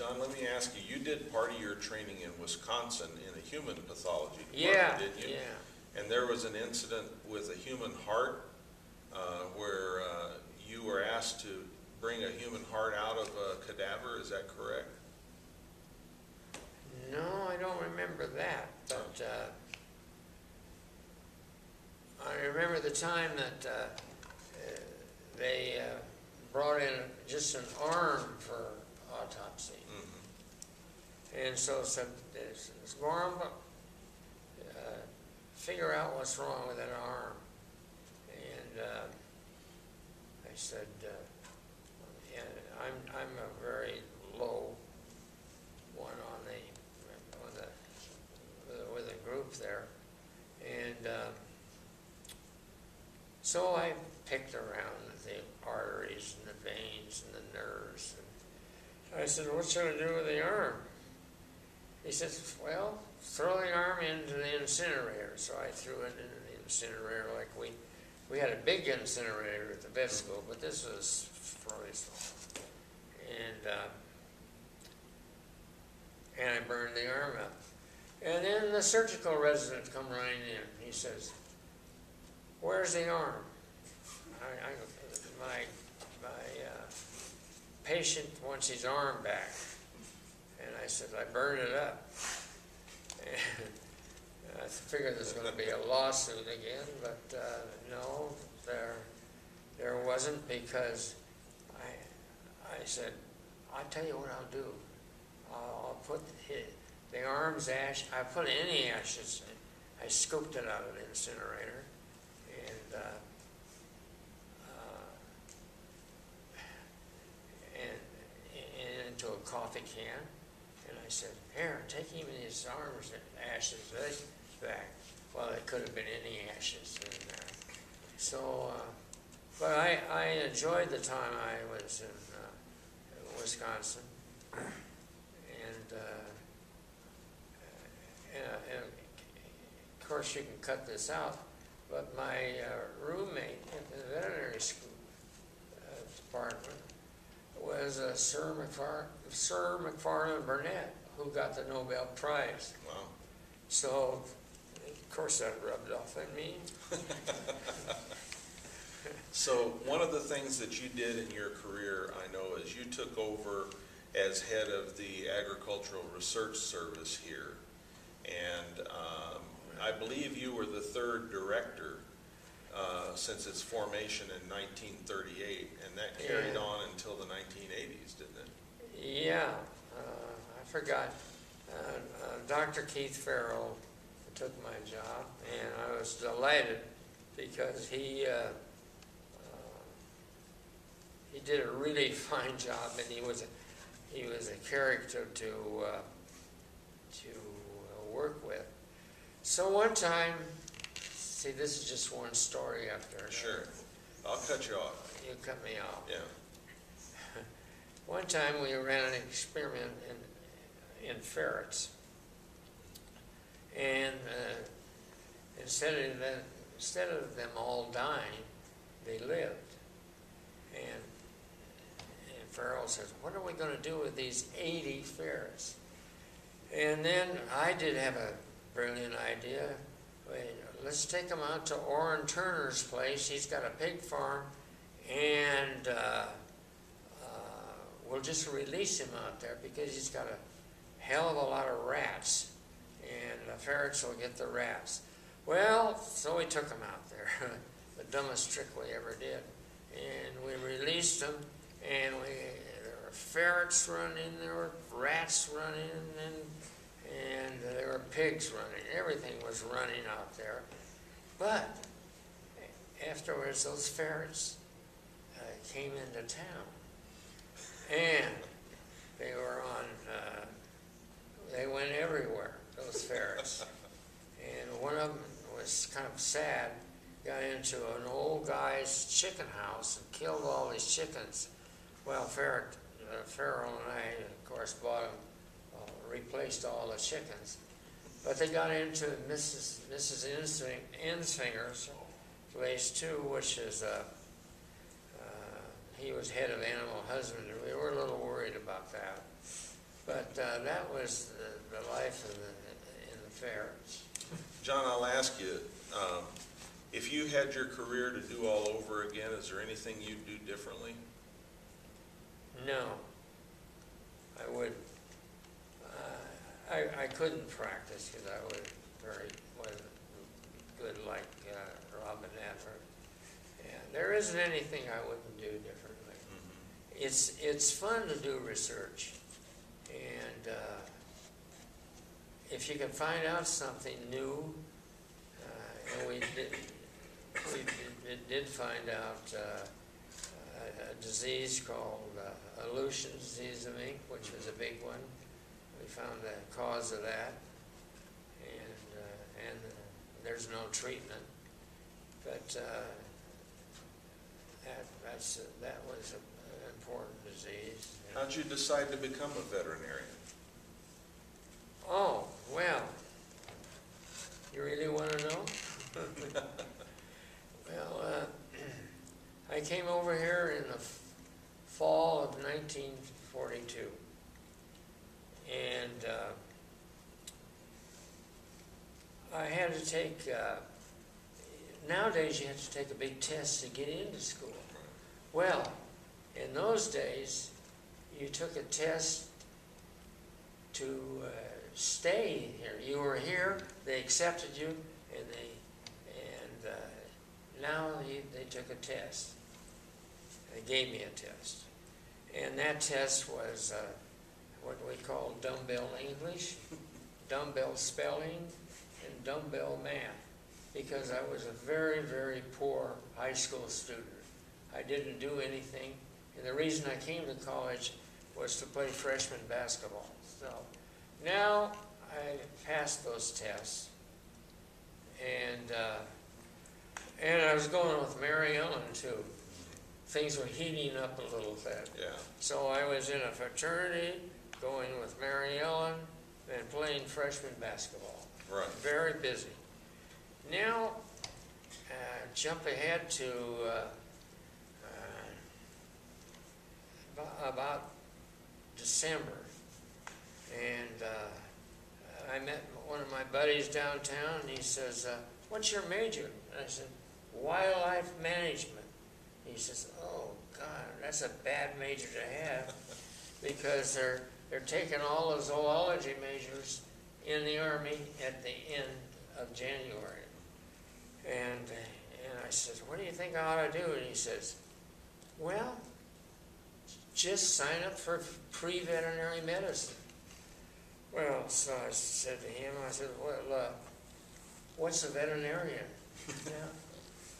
John, let me ask you, you did part of your training in Wisconsin in a human pathology department, Yeah, didn't you? yeah. And there was an incident with a human heart where you were asked to bring a human heart out of a cadaver, is that correct? No, I don't remember that, but I remember the time that they brought in just an arm for autopsy. Mm-hmm. And so said, Gorham, figure out what's wrong with that arm. And I said, yeah, I'm a very low one on with the group there, and so I picked around the arteries and the veins and the nerves, and I said, what should I do with the arm? He says, well, throw the arm into the incinerator. So I threw it into the incinerator. Like we had a big incinerator at the vet school, but this was fairly small. And I burned the arm up. And then the surgical resident come running in. He says, where's the arm? My patient wants his arm back. And I said, I burned it up. And I figured there's going to be a lawsuit again, but no, there wasn't, because I said, I'll tell you what I'll do. I'll put the arm's ash, I put any ashes in. I scooped it out of the incinerator and into a coffee can. And I said, here, take him in his arms and ashes back. Well, it could have been any ashes in there. So, but I enjoyed the time I was in Wisconsin. And of course, you can cut this out, but my roommate in the veterinary school department was Sir McFarland Burnett, who got the Nobel Prize. Wow. So, of course, that rubbed off on me. So one of the things that you did in your career, I know, is you took over as head of the Agricultural Research Service here. And I believe you were the third director since its formation in 1938, and that carried on until the 1980s, didn't it? Yeah, I forgot. Dr. Keith Farrell took my job, and I was delighted because he did a really fine job, and he was a character to work with. So one time, see, this is just one story after another. Sure. I'll cut you off. You cut me off. Yeah. One time we ran an experiment in ferrets, and instead of them all dying, they lived. And Farrell says, what are we going to do with these 80 ferrets? And then I did have a brilliant idea. Let's take them out to Orrin Turner's place. He's got a pig farm, and we'll just release him out there because he's got a hell of a lot of rats, and the ferrets will get the rats. Well, so we took them out there, the dumbest trick we ever did. And we released them, and there were ferrets running, there were rats running, and there were pigs running. Everything was running out there. But afterwards, those ferrets came into town, and they were they went everywhere, those ferrets. And one of them was kind of sad, got into an old guy's chicken house and killed all his chickens. Well, Farrell and I, of course, bought him, replaced all the chickens. But they got into Mrs. Insinger's place too, which is, he was head of animal husbandry. We were a little worried about that. But that was the life of in the ferrets. John, I'll ask you, if you had your career to do all over again, is there anything you'd do differently? No, I wouldn't. I couldn't practice because I wasn't good like Robinette. And there isn't anything I wouldn't do differently. Mm-hmm. It's fun to do research, and if you can find out something new, and we did find out a disease called Aleutian disease of ink, which was a big one. We found the cause of that, and there's no treatment. But that was an important disease. How'd you decide to become a veterinarian? Oh, well, you really want to know? Well, I came over here in the fall of 1942, and I had to take, nowadays you have to take a big test to get into school. Well, in those days, you took a test to stay here. You were here, they accepted you, and now they took a test. They gave me a test. And that test was what we call dumbbell English, dumbbell spelling, and dumbbell math, because I was a very, very poor high school student. I didn't do anything, and the reason I came to college was to play freshman basketball. So now I passed those tests, and I was going with Mary Ellen too. Things were heating up a little bit. Yeah. So I was in a fraternity, going with Mary Ellen, and playing freshman basketball. Right. Very busy. Now, jump ahead to about December, and I met one of my buddies downtown, and he says, "What's your major?" And I said, "Wildlife management." He says, "Oh God, that's a bad major to have, because they're taking all the zoology majors in the Army at the end of January." And I said, "What do you think I ought to do?" And he says, "Well, just sign up for pre-veterinary medicine." Well, so I said to him, I said, "Well, what's a veterinarian?" Now,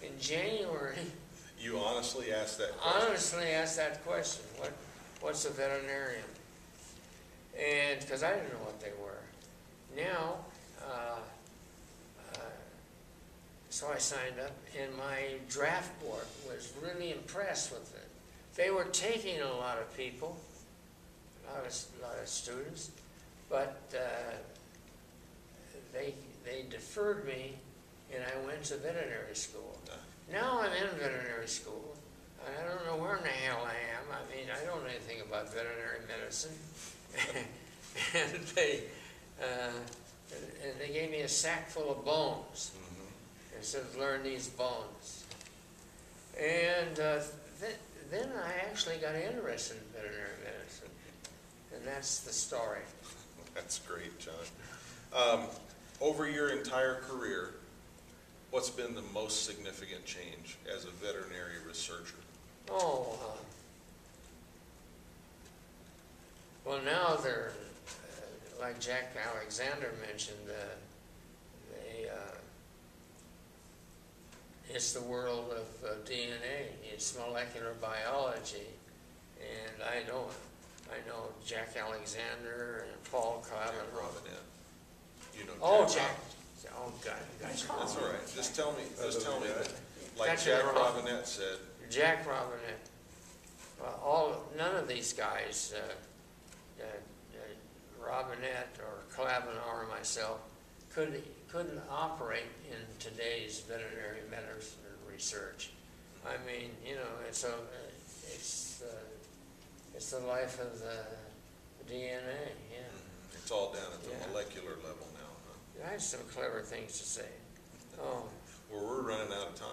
in January, You honestly asked that question? honestly asked that question, what's a veterinarian? And because I didn't know what they were. Now, so I signed up, and my draft board was really impressed with it. They were taking a lot of people, a lot of students, but they deferred me, and I went to veterinary school. Now I'm in veterinary school, and I don't know where in the hell I am. I mean, I don't know anything about veterinary medicine. And they gave me a sack full of bones. Mm-hmm. And said, "Learn these bones." And then I actually got interested in veterinary medicine. And that's the story. That's great, John. Over your entire career, what's been the most significant change as a veterinary researcher? Well, now they're, like Jack Alexander mentioned, it's the world of DNA. It's molecular biology, and I know Jack Alexander and Paul Clavin. Robinette. You know. Oh, Jack. Jack. Oh God, That's all right. Just tell me. Like That's Jack wrong. Robinette said. Jack Robinette. None of these guys, Robinette or Clavin or myself, couldn't operate in today's veterinary medicine research. I mean, it's the life of the DNA. I had some clever things to say. Oh, Well, we're running out of time.